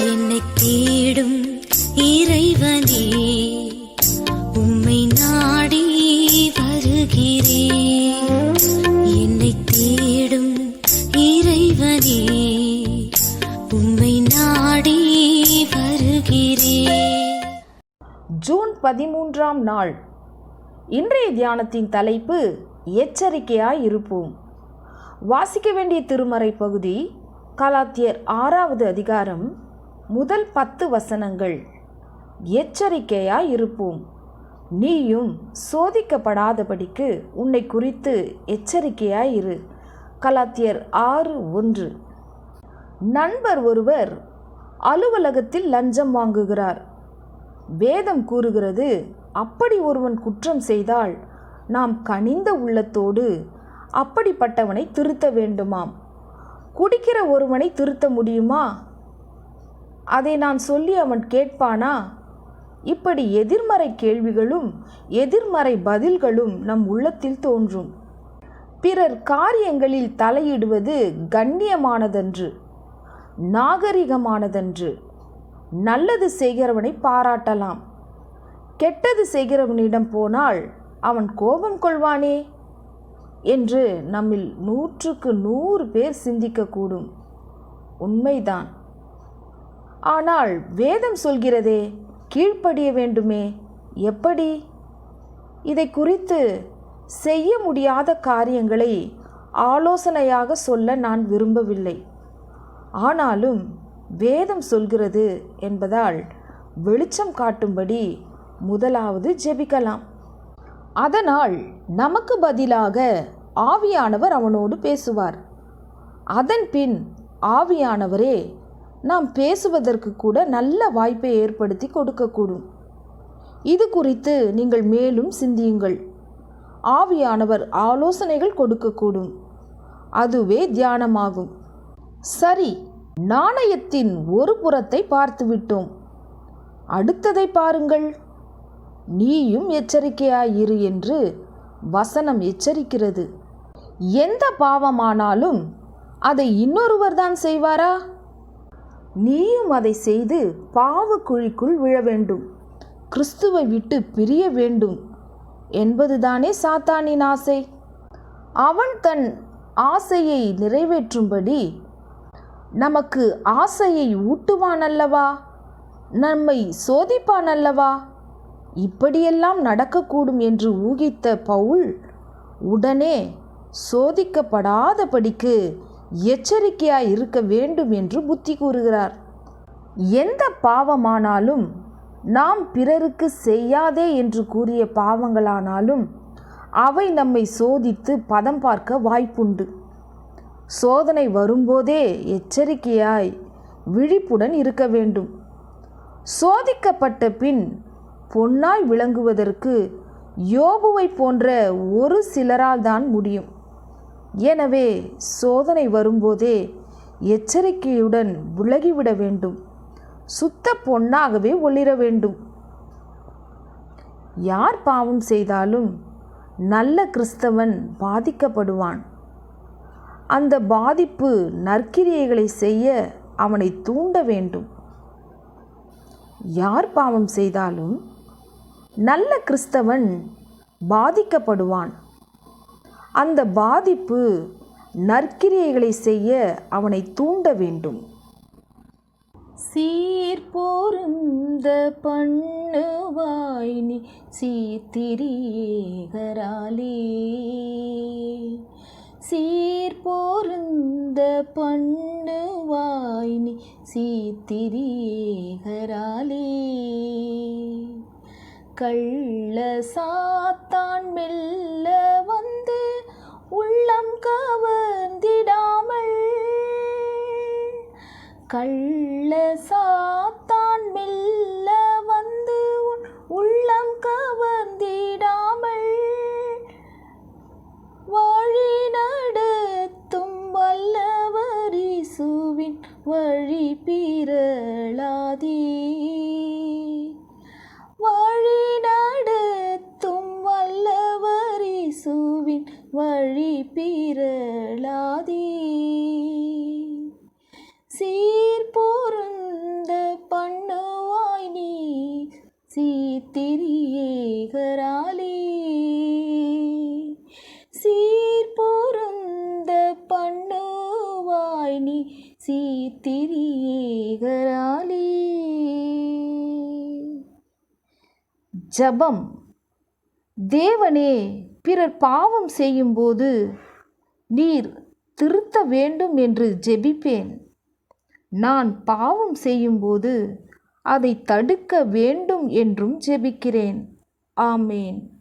என்னை தேடும் இறைவனே, உம்மை நாடி வருகிறேன். என்னை தேடும் இறைவனே, உம்மை நாடி வருகிறேன். ஜூன் 13ஆம் நாள். இன்றைய தியானத்தின் தலைப்பு எச்சரிக்கையாய் இருப்போம். வாசிக்க வேண்டிய திருமறை பகுதி கலாத்தியர் 6வது அதிகாரம் முதல் 10 வசனங்கள். எச்சரிக்கையாய் இருப்போம், நீயும் சோதிக்கப்படாதபடிக்கு உன்னை குறித்து எச்சரிக்கையாய் இரு. கலாத்தியர் 6:1. நண்பர் ஒருவர் அலுவலகத்தில் லஞ்சம் வாங்குகிறார். வேதம் கூறுகிறது, அப்படி ஒருவன் குற்றம் செய்தால் நாம் கனிந்த உள்ளத்தோடு அப்படிப்பட்டவனை திருத்த வேண்டுமாம். குடிக்கிற ஒருவனை திருத்த முடியுமா? அதை நான் சொல்லி அவன் கேட்பானா? இப்படி எதிர்மறை கேள்விகளும் எதிர்மறை பதில்களும் நம் உள்ளத்தில் தோன்றும். பிறர் காரியங்களில் தலையிடுவது கண்ணியமானதன்று, நாகரிகமானதன்று. நல்லது செய்கிறவனை பாராட்டலாம், கெட்டது செய்கிறவனிடம் போனால் அவன் கோபம் கொள்வானே என்று நம்மில் 100க்கு 100 பேர் சிந்திக்கக்கூடும். உண்மைதான். ஆனால் வேதம் சொல்கிறதே, கீழ்ப்படிய வேண்டுமே. எப்படி? இதை குறித்து செய்ய முடியாத காரியங்களை ஆலோசனையாக சொல்ல நான் விரும்பவில்லை. ஆனாலும் வேதம் சொல்கிறது என்பதால் வெளிச்சம் காட்டும்படி முதலாவது ஜெபிக்கலாம். அதனால் நமக்கு பதிலாக ஆவியானவர் அவனோடு பேசுவார். அதன் பின் ஆவியானவரே நாம் பேசுவதற்கு கூட நல்ல வாய்ப்பை ஏற்படுத்தி கொடுக்கக்கூடும். இது குறித்து நீங்கள் மேலும் சிந்தியுங்கள். ஆவியானவர் ஆலோசனைகள் கொடுக்கக்கூடும். அதுவே தியானமாகும். சரி, நாணயத்தின் ஒரு புறத்தை பார்த்துவிட்டோம். அடுத்ததை பாருங்கள். நீயும் எச்சரிக்கையாயிரு என்று வசனம் எச்சரிக்கிறது. எந்த பாவமானாலும் அதை இன்னொருவர் தான் செய்வாரா? நீயும் அதை செய்து பாவ குழிக்குள் விழ வேண்டும், கிறிஸ்துவை விட்டு பிரிய வேண்டும் என்பதுதானே சாத்தானின் ஆசை. அவன் தன் ஆசையை நிறைவேற்றும்படி நமக்கு ஆசையை ஊட்டுவான் அல்லவா, நம்மை சோதிப்பான் அல்லவா. இப்படியெல்லாம் நடக்கக்கூடும் என்று ஊகித்த பவுல் உடனே சோதிக்கப்படாதபடிக்கு எச்சரிக்கையாய் இருக்க வேண்டும் என்று புத்தி கூறுகிறார். எந்த பாவமானாலும், நாம் பிறருக்கு செய்யாதே என்று கூறிய பாவங்களானாலும் அவை நம்மை சோதித்து பதம் பார்க்க வாய்ப்புண்டு. சோதனை வரும்போதே எச்சரிக்கையாய் விழிப்புடன் இருக்க வேண்டும். சோதிக்கப்பட்ட பின் பொன்னாய் விளங்குவதற்கு யோபுவை போன்ற ஒரு சிலரால் தான் முடியும். எனவே சோதனை வரும்போதே எச்சரிக்கையுடன் விலகிவிட வேண்டும். சுத்த பொன்னாகவே ஒளிர வேண்டும். யார் பாவம் செய்தாலும் நல்ல கிறிஸ்தவன் பாதிக்கப்படுவான். அந்த பாதிப்பு நற்கிரியைகளை செய்ய அவனை தூண்ட வேண்டும். யார் பாவம் செய்தாலும் நல்ல கிறிஸ்தவன் பாதிக்கப்படுவான். அந்த பாதிப்பு நற்கிரியைகளை செய்ய அவனை தூண்ட வேண்டும். சீர்பொருந்த பண்ணுவாய் நீ சீர்திரியேகராலே, சீர்பொருந்த பண்ணுவாய் நீ சீர்திரியேகராலே. கள்ள சாத்தான் மெல்ல வந்து உள்ளம் கவர்ந்திடாமல், கள்ள சாத்தான் மெல்ல வந்து உள்ளம் கவர்ந்திடாமல், வழி நடத்தும் வல்லவர் இயேசுவின் வழி பிறழாதே, வழி நடத்தும் வல்லவர் இயேசுவின் வழி பிறழாதே. சீர்பொருந்த நீ சீத்திரியேகராலே. ஜபம். தேவனே, பிறர் பாவம் செய்யும்போது நீர் திருத்த வேண்டும் என்று ஜெபிப்பேன். நான் பாவம் செய்யும்போது அதை தடுக்க வேண்டும் என்றும் ஜெபிக்கிறேன். ஆமேன்.